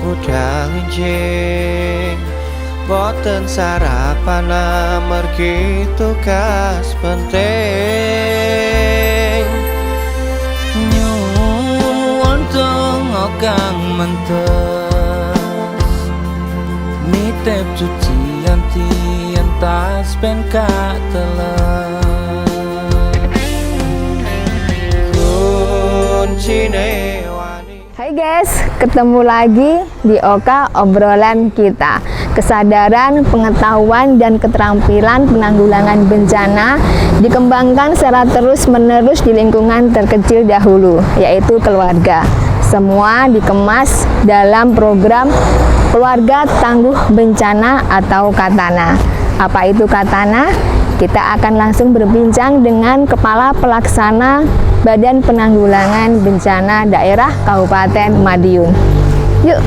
budal enjing boten sarapan amargi tugas penting. Nyuwun donga kang mentes nitip cucian tas ben gak teles kuncine wani. Hai guys, ketemu lagi di Oka obrolan kita. Kesadaran, pengetahuan, dan keterampilan penanggulangan bencana dikembangkan secara terus-menerus di lingkungan terkecil dahulu, yaitu keluarga. Semua dikemas dalam program Keluarga Tangguh Bencana atau Katana. Apa itu Katana? Kita akan langsung berbincang dengan Kepala Pelaksana Badan Penanggulangan Bencana Daerah Kabupaten Madiun. Yuk!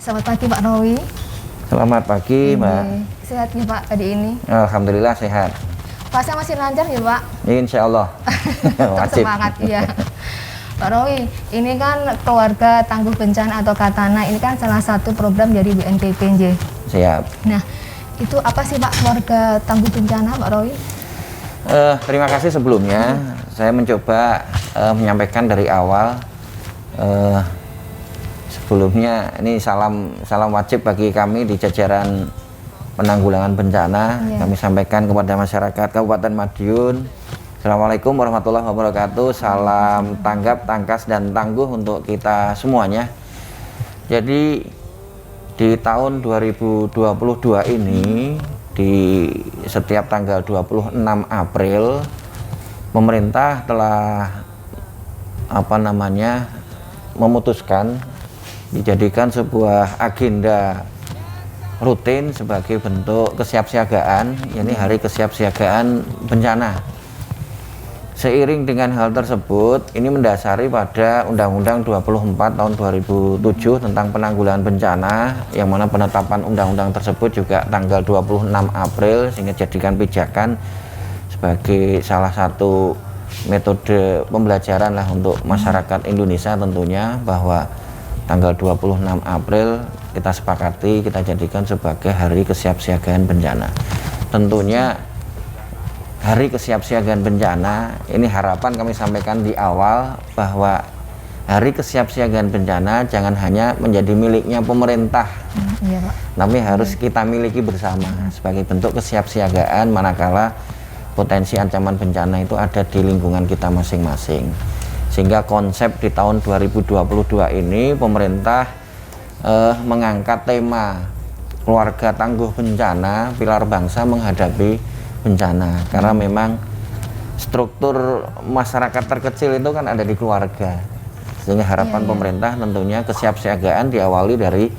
Selamat pagi Pak Rowi. Selamat pagi Mbak. Sehat nih Pak pagi ini? Alhamdulillah sehat. Puasa masih lancar ya Pak? Insya Allah. Wajib. Semangat ya. Pak Rowi, ini kan Keluarga Tangguh Bencana atau Katana, ini kan salah satu program dari BNPB. Siap. Nah, itu apa sih Pak Keluarga Tangguh Bencana Pak Rowi? Terima kasih sebelumnya. Saya mencoba menyampaikan dari awal. Sebelumnya ini salam wajib bagi kami di jajaran penanggulangan bencana. Kami sampaikan kepada masyarakat Kabupaten Madiun. Assalamualaikum warahmatullahi wabarakatuh. Salam tanggap, tangkas, dan tangguh untuk kita semuanya. Jadi di tahun 2022 ini di setiap tanggal 26 April pemerintah telah memutuskan dijadikan sebuah agenda rutin sebagai bentuk kesiapsiagaan, yakni Hari Kesiapsiagaan Bencana. Seiring dengan hal tersebut, ini mendasari pada Undang-Undang 24 tahun 2007 tentang penanggulangan bencana, yang mana penetapan undang-undang tersebut juga tanggal 26 April, sehingga jadikan pijakan sebagai salah satu metode pembelajaran lah untuk masyarakat Indonesia tentunya, bahwa tanggal 26 April kita sepakati, kita jadikan sebagai Hari Kesiapsiagaan Bencana. Tentunya Hari Kesiapsiagaan Bencana ini harapan kami sampaikan di awal, bahwa Hari Kesiapsiagaan Bencana jangan hanya menjadi miliknya pemerintah, tapi harus kita miliki bersama sebagai bentuk kesiapsiagaan manakala potensi ancaman bencana itu ada di lingkungan kita masing-masing. Sehingga konsep di tahun 2022 ini pemerintah mengangkat tema Keluarga Tangguh Bencana, Pilar Bangsa Menghadapi Bencana. Karena memang struktur masyarakat terkecil itu kan ada di keluarga. Sehingga harapan pemerintah tentunya kesiapsiagaan diawali dari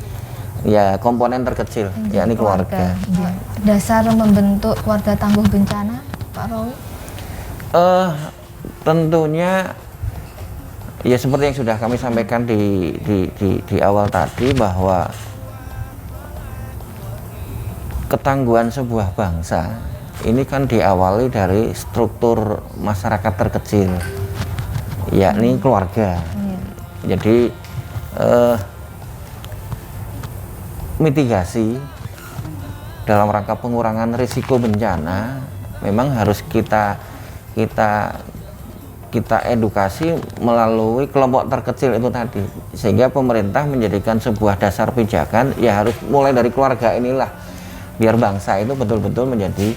komponen terkecil, yakni keluarga. Dasar membentuk Keluarga Tangguh Bencana, Pak Rowi? Tentunya ya seperti yang sudah kami sampaikan di awal tadi, bahwa ketangguhan sebuah bangsa ini kan diawali dari struktur masyarakat terkecil, yakni keluarga. Jadi mitigasi dalam rangka pengurangan risiko bencana memang harus kita edukasi melalui kelompok terkecil itu tadi, sehingga pemerintah menjadikan sebuah dasar pijakan, ya harus mulai dari keluarga inilah, biar bangsa itu betul-betul menjadi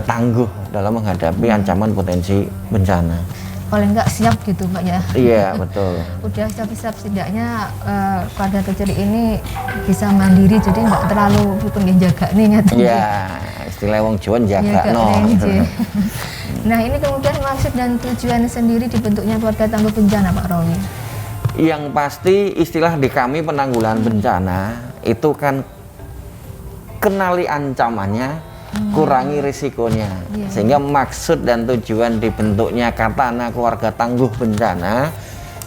tangguh dalam menghadapi ancaman potensi bencana. Paling nggak siap gitu Pak ya? Iya betul. Udah siap-siap, setidaknya keluarga kecil ini bisa mandiri, jadi nggak terlalu pengen jaga nih nggak? Iya, istilah wong Jawa jaga no. Nah, ini kemudian maksud dan tujuan sendiri dibentuknya Keluarga Tangguh Bencana Pak Rowi. Yang pasti istilah di kami penanggulangan bencana itu kan kenali ancamannya, kurangi risikonya. Sehingga maksud dan tujuan dibentuknya Katana Keluarga Tangguh Bencana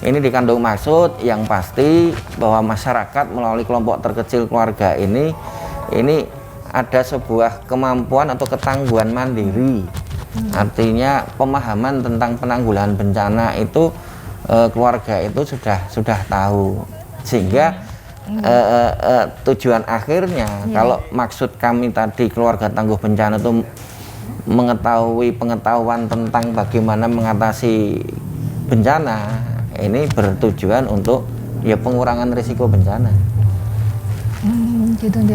ini dikandung maksud yang pasti bahwa masyarakat melalui kelompok terkecil keluarga ini ada sebuah kemampuan atau ketangguhan mandiri. Artinya pemahaman tentang penanggulangan bencana itu keluarga itu sudah tahu, sehingga tujuan akhirnya kalau maksud kami tadi keluarga tangguh bencana itu mengetahui pengetahuan tentang bagaimana mengatasi bencana, ini bertujuan untuk ya pengurangan risiko bencana.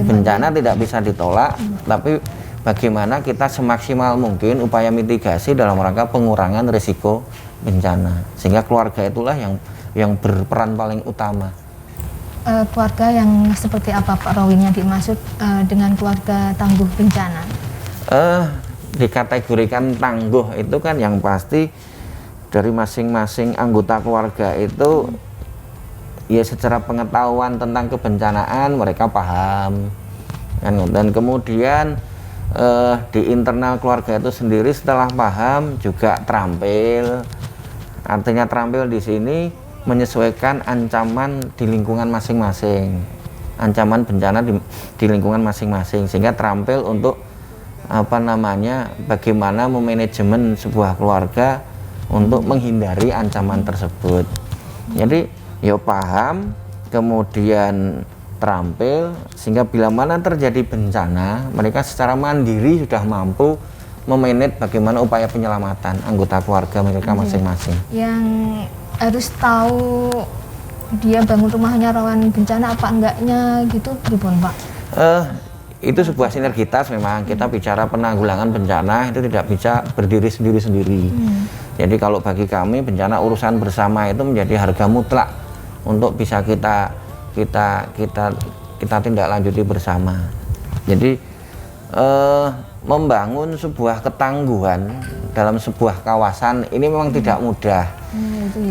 Bencana tidak bisa ditolak, tapi bagaimana kita semaksimal mungkin upaya mitigasi dalam rangka pengurangan risiko bencana, sehingga keluarga itulah yang berperan paling utama. Keluarga yang seperti apa Pak Rawin yang dimaksud dengan keluarga tangguh bencana? Dikategorikan tangguh itu kan yang pasti dari masing-masing anggota keluarga itu ya secara pengetahuan tentang kebencanaan mereka paham, dan kemudian di internal keluarga itu sendiri setelah paham juga terampil. Artinya terampil di sini menyesuaikan ancaman di lingkungan masing-masing, ancaman bencana di lingkungan masing-masing, sehingga terampil untuk bagaimana memanajemen sebuah keluarga untuk menghindari ancaman tersebut. Jadi ya paham, kemudian terampil, sehingga bila mana terjadi bencana mereka secara mandiri sudah mampu memanage bagaimana upaya penyelamatan anggota keluarga mereka masing-masing. Yang harus tahu dia bangun rumahnya rawan bencana apa enggaknya gitu, pripun Pak? Itu sebuah sinergitas memang. Kita bicara penanggulangan bencana itu tidak bisa berdiri sendiri-sendiri. Jadi kalau bagi kami bencana urusan bersama itu menjadi harga mutlak untuk bisa kita tindak lanjuti bersama. Jadi membangun sebuah ketangguhan dalam sebuah kawasan ini memang tidak mudah.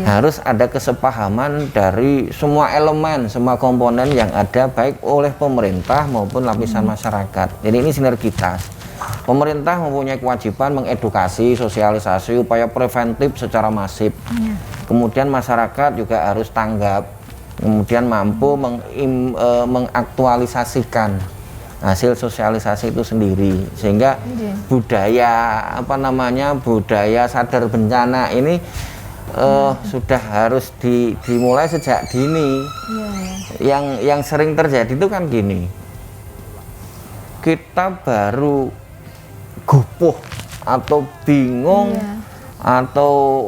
Harus ada kesepahaman dari semua elemen, semua komponen yang ada, baik oleh pemerintah maupun lapisan masyarakat. Jadi ini sinergitas. Pemerintah mempunyai kewajiban mengedukasi, sosialisasi, upaya preventif secara masif. Kemudian masyarakat juga harus tanggap, kemudian mampu mengaktualisasikan hasil sosialisasi itu sendiri, sehingga budaya budaya sadar bencana ini sudah harus dimulai sejak dini. Yang sering terjadi itu kan gini, kita baru gupuh atau bingung atau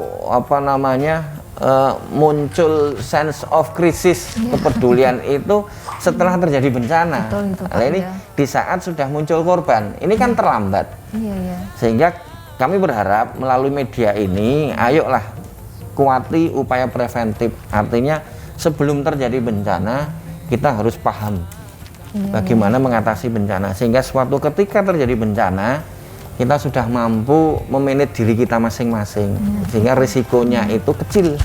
muncul sense of crisis, kepedulian itu setelah terjadi bencana. Nah, ini di saat sudah muncul korban, ini kan terlambat. Sehingga kami berharap melalui media ini, ayolah kuati upaya preventif. Artinya sebelum terjadi bencana kita harus paham bagaimana mengatasi bencana, sehingga suatu ketika terjadi bencana kita sudah mampu memanage diri kita masing-masing, sehingga risikonya itu kecil.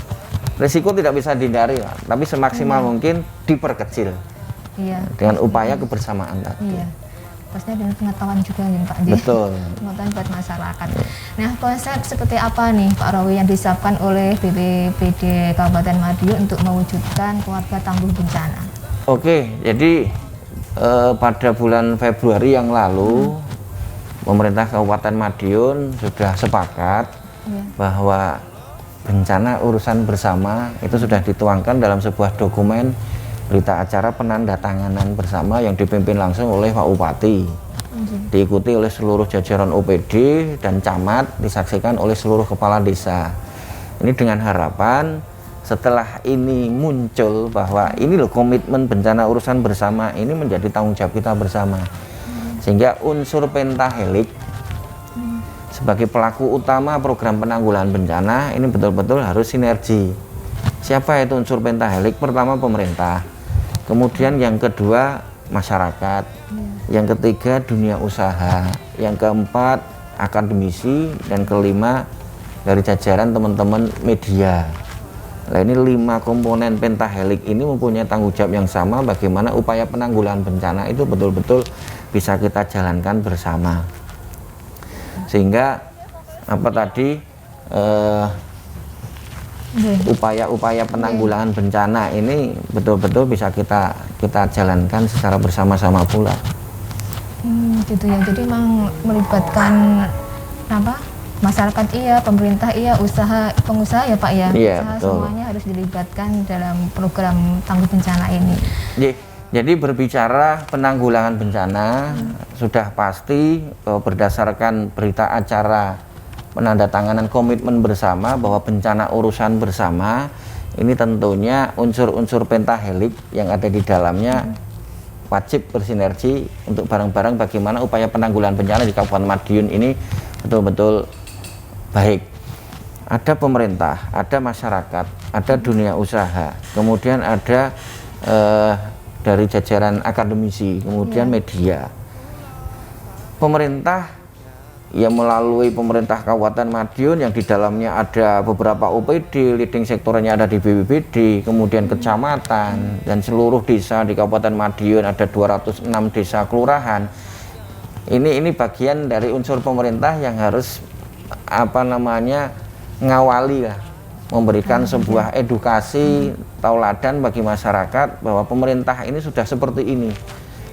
Risiko tidak bisa dihindari, tapi semaksimal mungkin diperkecil dengan upaya kebersamaan tadi. Pastinya dengan pengetahuan juga nih Pak. Betul. Pengetahuan buat masyarakat. Nah, konsep seperti apa nih Pak Rawi yang disiapkan oleh BPBD Kabupaten Madiun untuk mewujudkan keluarga tangguh bencana? Oke, jadi pada bulan Februari yang lalu pemerintah Kabupaten Madiun sudah sepakat bahwa bencana urusan bersama itu sudah dituangkan dalam sebuah dokumen berita acara penandatanganan bersama yang dipimpin langsung oleh Pak Bupati, diikuti oleh seluruh jajaran OPD dan camat, disaksikan oleh seluruh kepala desa. Ini dengan harapan setelah ini muncul bahwa ini loh komitmen bencana urusan bersama ini menjadi tanggung jawab kita bersama, sehingga unsur pentahelik sebagai pelaku utama program penanggulangan bencana ini betul-betul harus sinergi. Siapa itu unsur pentahelik? Pertama pemerintah, kemudian yang kedua masyarakat, yang ketiga dunia usaha, yang keempat akademisi, dan kelima dari jajaran teman-teman media. Nah, ini 5 komponen pentahelik ini mempunyai tanggung jawab yang sama, bagaimana upaya penanggulangan bencana itu betul-betul bisa kita jalankan bersama. Sehingga apa tadi upaya-upaya penanggulangan bencana ini betul-betul bisa kita jalankan secara bersama-sama pula. Gitu ya. Jadi memang melibatkan apa? Masyarakat iya, pemerintah iya, pengusaha ya Pak ya. Iya, Usaha betul. semuanya harus dilibatkan dalam program tangguh bencana ini. Jadi berbicara penanggulangan bencana sudah pasti berdasarkan berita acara penandatanganan komitmen bersama bahwa bencana urusan bersama ini tentunya unsur-unsur pentahelik yang ada di dalamnya wajib bersinergi untuk bareng-bareng bagaimana upaya penanggulangan bencana di Kabupaten Madiun ini betul-betul baik. Ada pemerintah, ada masyarakat, ada dunia usaha, kemudian ada dari jajaran akademisi, kemudian media. Pemerintah ya melalui pemerintah Kabupaten Madiun yang di dalamnya ada beberapa OPD, leading sektornya ada di BPBD, kemudian kecamatan dan seluruh desa di Kabupaten Madiun ada 206 desa kelurahan. Ini bagian dari unsur pemerintah yang harus ngawali lah, memberikan sebuah edukasi tauladan bagi masyarakat bahwa pemerintah ini sudah seperti ini.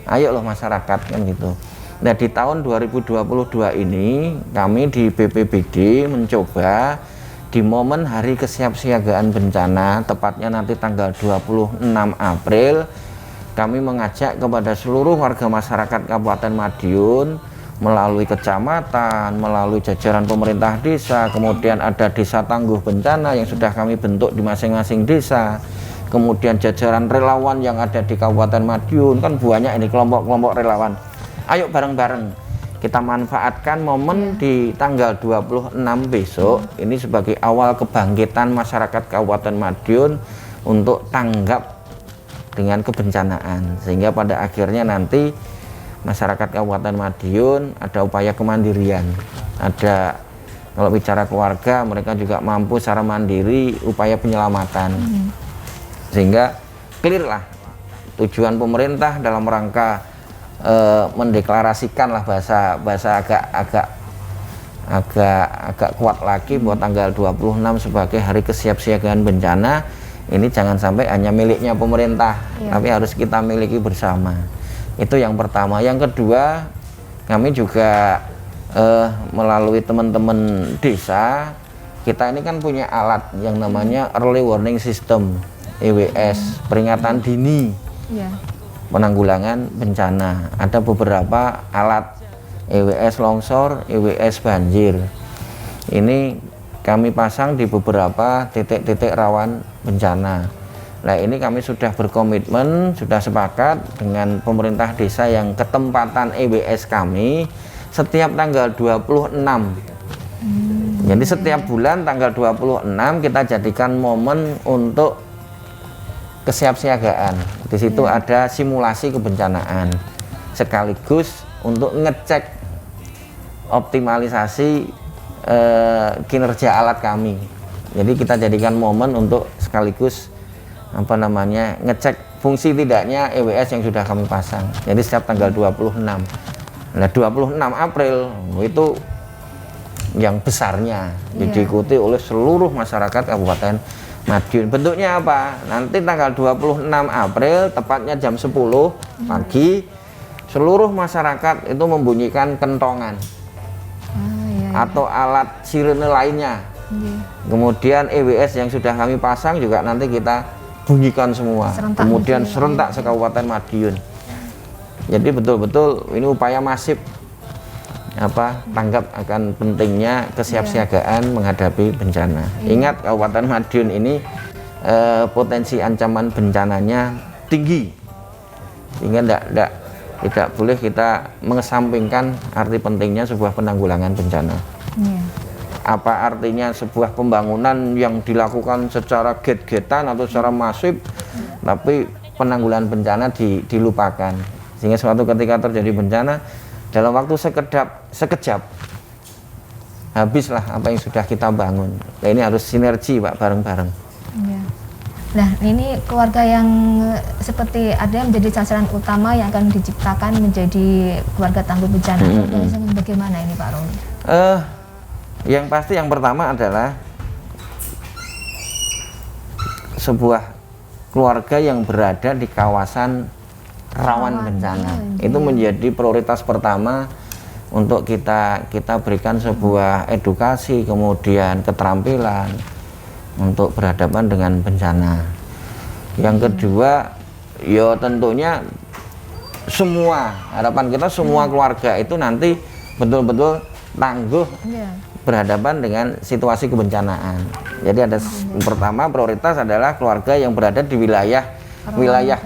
Ayo loh masyarakat, kan gitu. Nah, di tahun 2022 ini kami di BPBD mencoba di momen hari kesiapsiagaan bencana, tepatnya nanti tanggal 26 April, kami mengajak kepada seluruh warga masyarakat Kabupaten Madiun melalui kecamatan, melalui jajaran pemerintah desa, kemudian ada desa tangguh bencana yang sudah kami bentuk di masing-masing desa, kemudian jajaran relawan yang ada di Kabupaten Madiun, kan banyak ini kelompok-kelompok relawan. Ayo bareng-bareng kita manfaatkan momen di tanggal 26 besok ini sebagai awal kebangkitan masyarakat Kabupaten Madiun untuk tanggap dengan kebencanaan, sehingga pada akhirnya nanti masyarakat Kabupaten Madiun ada upaya kemandirian, ada kalau bicara keluarga mereka juga mampu secara mandiri upaya penyelamatan, sehingga clear lah tujuan pemerintah dalam rangka mendeklarasikan lah bahasa agak kuat lagi bahwa tanggal 26 sebagai hari kesiapsiagaan bencana ini jangan sampai hanya miliknya pemerintah, tapi harus kita miliki bersama. Itu yang pertama. Yang kedua, kami juga melalui teman-teman desa, kita ini kan punya alat yang namanya Early Warning System, EWS, peringatan dini penanggulangan bencana. Ada beberapa alat EWS longsor, EWS banjir. Ini kami pasang di beberapa titik-titik rawan bencana. Nah, ini kami sudah berkomitmen, sudah sepakat dengan pemerintah desa yang ketempatan EWS kami setiap tanggal 26. Jadi setiap bulan tanggal 26 kita jadikan momen untuk kesiapsiagaan. Di situ ada simulasi kebencanaan sekaligus untuk ngecek optimalisasi kinerja alat kami. Jadi kita jadikan momen untuk sekaligus ngecek fungsi tidaknya EWS yang sudah kami pasang. Jadi setiap tanggal 26. Nah, 26 April itu yang besarnya diikuti oleh seluruh masyarakat Kabupaten Madiun. Bentuknya apa? Nanti tanggal 26 April tepatnya jam 10 pagi seluruh masyarakat itu membunyikan kentongan atau alat sirene lainnya. Kemudian EWS yang sudah kami pasang juga nanti kita bunyikan semua. Kemudian serentak se-Kabupaten Madiun. Jadi betul-betul ini upaya masif tanggap akan pentingnya kesiapsiagaan menghadapi bencana. Ingat, Kabupaten Madiun ini potensi ancaman bencananya tinggi, sehingga tidak boleh kita mengesampingkan arti pentingnya sebuah penanggulangan bencana. Apa artinya sebuah pembangunan yang dilakukan secara get-getan atau secara masif, tapi penanggulangan bencana dilupakan, sehingga suatu ketika terjadi bencana dalam waktu sekejap habislah apa yang sudah kita bangun. Nah, ini harus sinergi Pak, bareng-bareng. Nah, ini keluarga yang seperti ada yang menjadi sasaran utama yang akan diciptakan menjadi keluarga tangguh bencana. Bagaimana ini Pak Romi? Yang pasti yang pertama adalah sebuah keluarga yang berada di kawasan rawan bencana. Itu menjadi prioritas pertama untuk kita berikan sebuah edukasi, kemudian keterampilan untuk berhadapan dengan bencana. Yang kedua, ya tentunya semua harapan kita semua keluarga itu nanti betul-betul tangguh berhadapan dengan situasi kebencanaan. Jadi ada pertama prioritas adalah keluarga yang berada di wilayah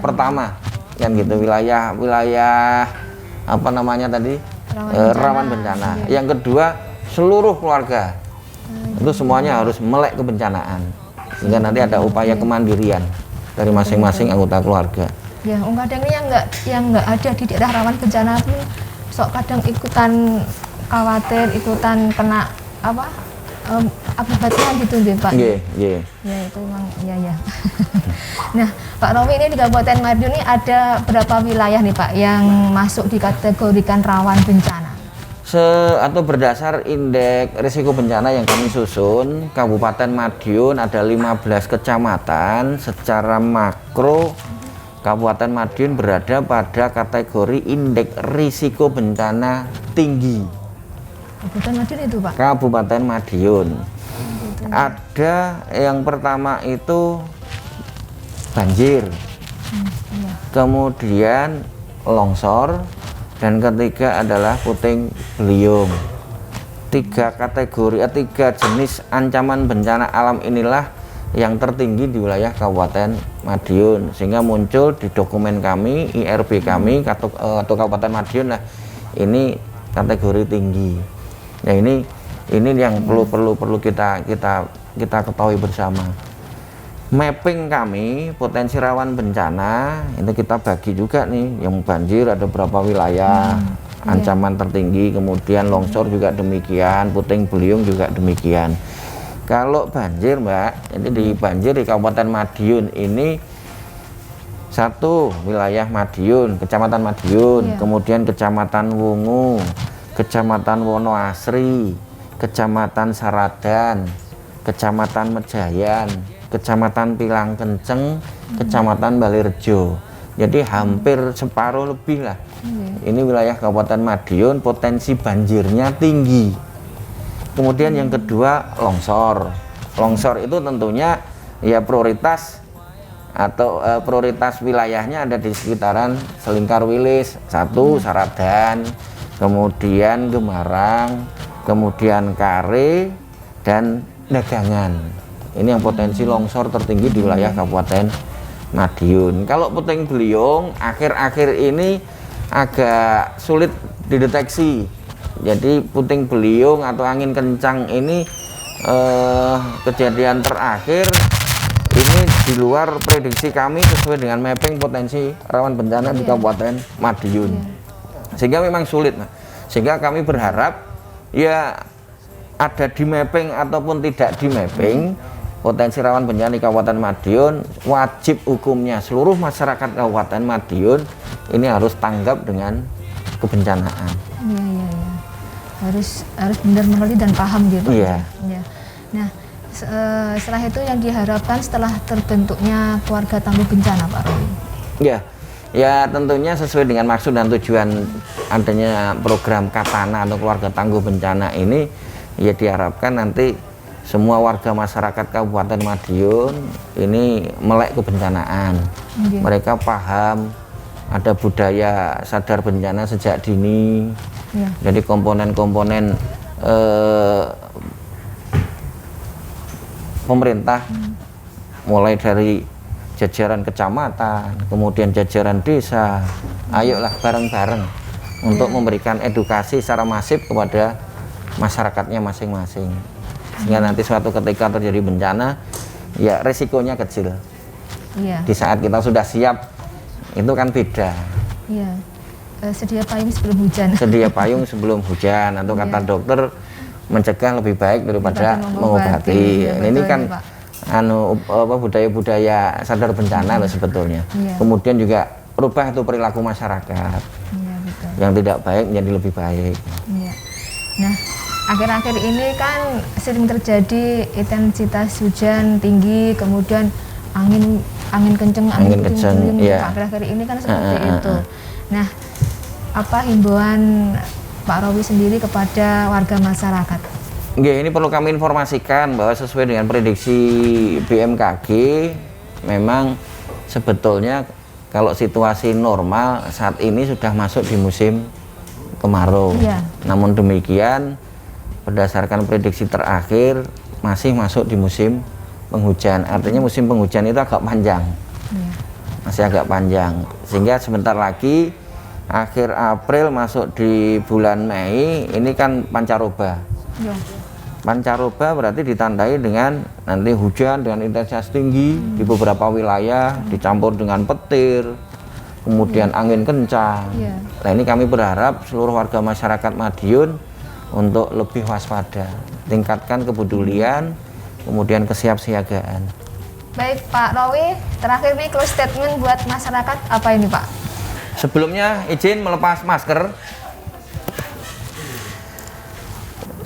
pertama, kan gitu, wilayah apa namanya tadi rawan bencana. Yang kedua seluruh keluarga itu semuanya harus melek kebencanaan, sehingga nanti ada upaya kemandirian dari masing-masing anggota keluarga. Ya, kadang ini yang nggak ada di daerah rawan bencana pun sok kadang ikutan khawatir, ikutan kena akibatnya gitu deh Pak. Iya. Ya itu memang ya. Nah Pak Romi, ini di Kabupaten Madiun ini ada berapa wilayah nih Pak yang masuk dikategorikan rawan bencana? Atau berdasar indeks risiko bencana yang kami susun, Kabupaten Madiun ada 15 kecamatan. Secara makro Kabupaten Madiun berada pada kategori indeks risiko bencana tinggi. Kabupaten Madiun itu Pak? Kabupaten Madiun. Ada yang pertama itu banjir, kemudian longsor, dan ketiga adalah puting beliung. Tiga jenis ancaman bencana alam inilah yang tertinggi di wilayah Kabupaten Madiun, sehingga muncul di dokumen kami, IRB kami atau Kabupaten Madiun lah, ini kategori tinggi. Nah ini yang perlu kita ketahui bersama. Mapping kami potensi rawan bencana itu kita bagi juga nih, yang banjir ada berapa wilayah ancaman tertinggi, kemudian longsor juga demikian, puting beliung juga demikian. Kalau banjir Mbak, jadi banjir di Kabupaten Madiun ini satu wilayah Madiun, Kecamatan Madiun, kemudian Kecamatan Wungu, Kecamatan Wonoasri, Kecamatan Saradan, Kecamatan Mejayan, Kecamatan Pilang Kenceng, Kecamatan Balirjo. Jadi hampir separuh lebih lah. Ini wilayah Kabupaten Madiun potensi banjirnya tinggi. Kemudian yang kedua longsor. Longsor itu tentunya ya prioritas wilayahnya ada di sekitaran Selingkar Wilis, Saradan, kemudian Gemarang, kemudian Kare, dan Dagangan. Ini yang potensi longsor tertinggi di wilayah Kabupaten Madiun. Kalau puting beliung akhir-akhir ini agak sulit dideteksi. Jadi puting beliung atau angin kencang ini kejadian terakhir ini di luar prediksi kami sesuai dengan mapping potensi rawan bencana di Kabupaten Madiun. Sehingga memang sulit. Sehingga kami berharap ya ada di mapping ataupun tidak di mapping potensi rawan bencana di Kabupaten Madiun, wajib hukumnya seluruh masyarakat Kabupaten Madiun ini harus tanggap dengan kebencanaan. Iya. Harus benar mengerti dan paham gitu. Iya. Ya. Nah, setelah itu yang diharapkan setelah terbentuknya keluarga tangguh bencana Pak Romi. Ya tentunya sesuai dengan maksud dan tujuan adanya program Katana atau keluarga tangguh bencana ini, ya diharapkan nanti semua warga masyarakat Kabupaten Madiun ini melek kebencanaan. Mereka paham ada budaya sadar bencana sejak dini. Jadi komponen-komponen pemerintah mulai dari jajaran kecamatan, kemudian jajaran desa, ayolah bareng-bareng untuk memberikan edukasi secara masif kepada masyarakatnya masing-masing, sehingga nanti suatu ketika terjadi bencana ya resikonya kecil. Di saat kita sudah siap itu kan beda. Sedia payung sebelum hujan. Sedia payung sebelum hujan, atau kata dokter mencegah lebih baik daripada mengobati. Ini kan budaya-budaya sadar bencana lah sebetulnya. Iya. Kemudian juga rubah itu perilaku masyarakat. Iya, betul. Yang tidak baik menjadi lebih baik. Iya. Nah, akhir-akhir ini kan sering terjadi intensitas hujan tinggi, kemudian angin kenceng, Angin kenceng, puting beliung. iya. Akhir-akhir ini kan seperti itu. Nah, apa himbauan Pak Rowi sendiri kepada warga masyarakat? Nggih, ini perlu kami informasikan bahwa sesuai dengan prediksi BMKG, memang sebetulnya kalau situasi normal saat ini sudah masuk di musim kemarau. Iya. Namun demikian, berdasarkan prediksi terakhir masih masuk di musim penghujan. Artinya musim penghujan itu agak panjang. Iya. Masih agak panjang. Sehingga sebentar lagi akhir April masuk di bulan Mei ini kan pancaroba. Iya. Pancaroba berarti ditandai dengan nanti hujan dengan intensitas tinggi di beberapa wilayah dicampur dengan petir, kemudian angin kencang. Iya. Nah, ini kami berharap seluruh warga masyarakat Madiun untuk lebih waspada, tingkatkan kepedulian, kemudian kesiapsiagaan. Baik Pak Rowi, terakhir nih close statement buat masyarakat apa ini Pak? Sebelumnya izin melepas masker.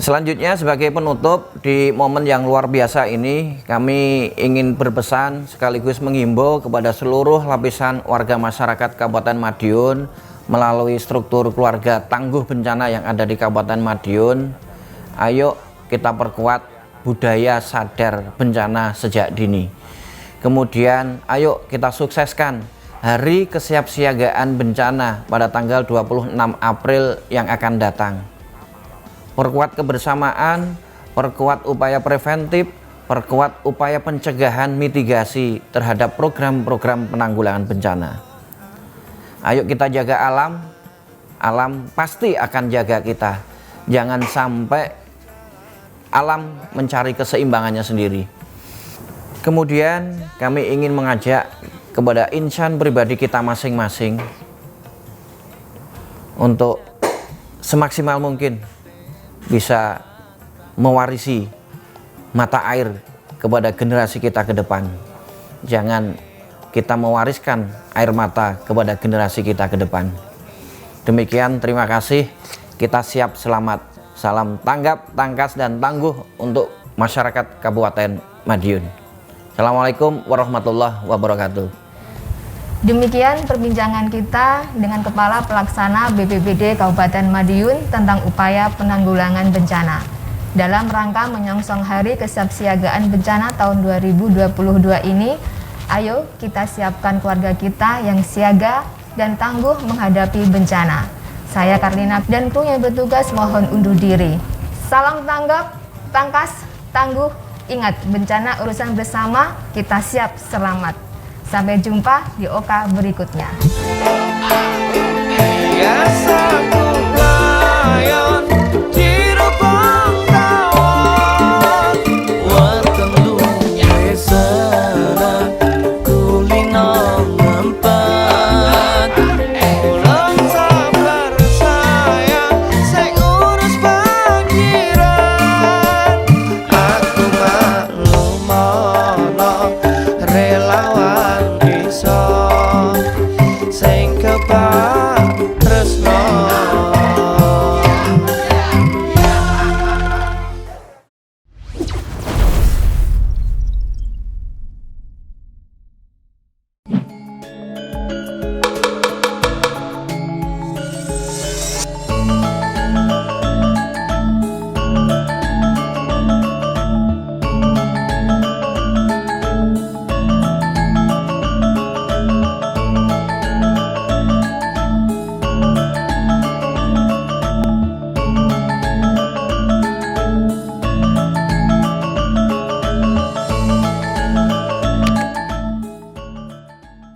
Selanjutnya sebagai penutup di momen yang luar biasa ini, kami ingin berpesan sekaligus menghimbau kepada seluruh lapisan warga masyarakat Kabupaten Madiun melalui struktur keluarga tangguh bencana yang ada di Kabupaten Madiun. Ayo kita perkuat budaya sadar bencana sejak dini. Kemudian ayo kita sukseskan Hari Kesiapsiagaan Bencana pada tanggal 26 April yang akan datang. Perkuat kebersamaan, perkuat upaya preventif, perkuat upaya pencegahan mitigasi terhadap program-program penanggulangan bencana. Ayo kita jaga alam, alam pasti akan jaga kita. Jangan sampai alam mencari keseimbangannya sendiri. Kemudian kami ingin mengajak kepada insan pribadi kita masing-masing untuk semaksimal mungkin bisa mewarisi mata air kepada generasi kita ke depan. Jangan kita mewariskan air mata kepada generasi kita ke depan. Demikian, terima kasih. Kita siap selamat. Salam tanggap, tangkas, dan tangguh untuk masyarakat Kabupaten Madiun. Assalamualaikum warahmatullahi wabarakatuh. Demikian perbincangan kita dengan Kepala Pelaksana BPBD Kabupaten Madiun tentang upaya penanggulangan bencana. Dalam rangka menyongsong Hari Kesiapsiagaan Bencana tahun 2022 ini, ayo kita siapkan keluarga kita yang siaga dan tangguh menghadapi bencana. Saya Karlina dan kru yang bertugas mohon undur diri. Salam tanggap, tangkas, tangguh. Ingat, bencana urusan bersama, kita siap selamat. Sampai jumpa di Oka berikutnya. Relawan iso sing kepa